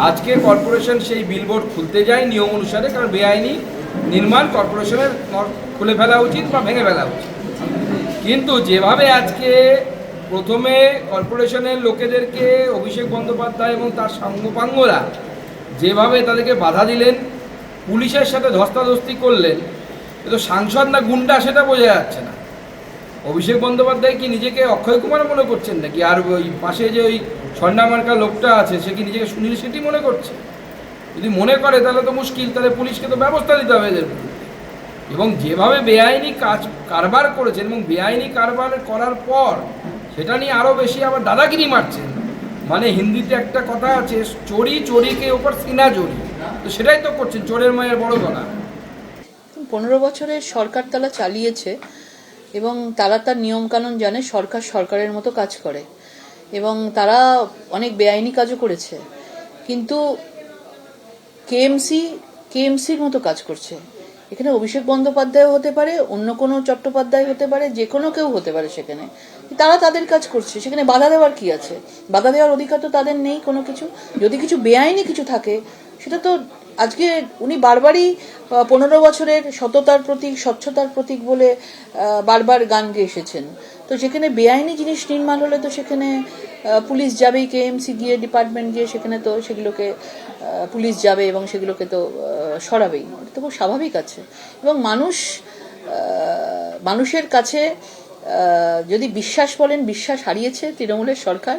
আজকে কর্পোরেশন সেই বিলবোর্ড খুলতে যায় নিয়ম অনুসারে, কারণ বেআইনি নির্মাণ কর্পোরেশনের খুলে ফেলা উচিত বা ভেঙে ফেলা উচিত। কিন্তু যেভাবে আজকে প্রথমে কর্পোরেশনের লোকেদেরকে অভিষেক বন্দ্যোপাধ্যায় এবং তার সাঙ্গপাঙ্গরা যেভাবে তাদেরকে বাধা দিলেন, পুলিশের সাথে ধস্তাধস্তি করলেন, এ তো সাংসদ না গুন্ডা সেটা বোঝা যাচ্ছে না। অভিষেক বন্দ্যোপাধ্যায় কি নিজেকে অক্ষয় কুমার মনে করছেন নাকি? আর ওই পাশে যে ওই স্বর্ণামার্কা লোকটা আছে সে কি নিজেকে সুনীল শেঠি মনে করছে? যদি মনে করে তাহলে তো মুশকিল, তাহলে পুলিশকে তো ব্যবস্থা দিতে হবে এদের বিরুদ্ধে। এবং যেভাবে বেআইনি কারবার করেছেন এবং বেআইনি কারবার করার পর সেটা নিয়ে আরও বেশি আবার দাদাগিরি মারছেন। মানে হিন্দিতে একটা কথা আছে, চোরি চোরিকে ওপর সিনা চোরি, তো সেটাই তো করছেন, চোরের মায়ের বড় গলা। 15 বছরের সরকার তারা চালিয়েছে এবং তারা তার নিয়মকানুন জানে। সরকার সরকারের মতো কাজ করে এবং তারা অনেক বেআইনি কাজও করেছে, কিন্তু কেএমসির মতো কাজ করছে। এখানে অভিষেক বন্দ্যোপাধ্যায় হতে পারে, অন্য কোনো চট্টোপাধ্যায় হতে পারে, যে কোনো কেউ হতে পারে। সেখানে তারা তাদের কাজ করছে, সেখানে বাধা দেওয়ার কি আছে? বাধা দেওয়ার অধিকার তো তাদের নেই কোনো কিছু। যদি কিছু বেআইনি কিছু থাকে সেটা তো আজকে উনি বারবারই 15 বছরের সততার প্রতীক, স্বচ্ছতার প্রতীক বলে বারবার গান গেয়ে এসেছেন। তো যেখানে বেআইনি জিনিস নির্মাণ হলে তো সেখানে পুলিশ যাবেই, কেএমসি গিয়ে, ডিপার্টমেন্ট গিয়ে সেখানে তো সেগুলোকে পুলিশ যাবে এবং সেগুলোকে তো সরাবেই। এটা তো খুব স্বাভাবিক আছে। এবং মানুষের কাছে যদি বিশ্বাস বলেন, বিশ্বাস হারিয়েছে তৃণমূলের সরকার।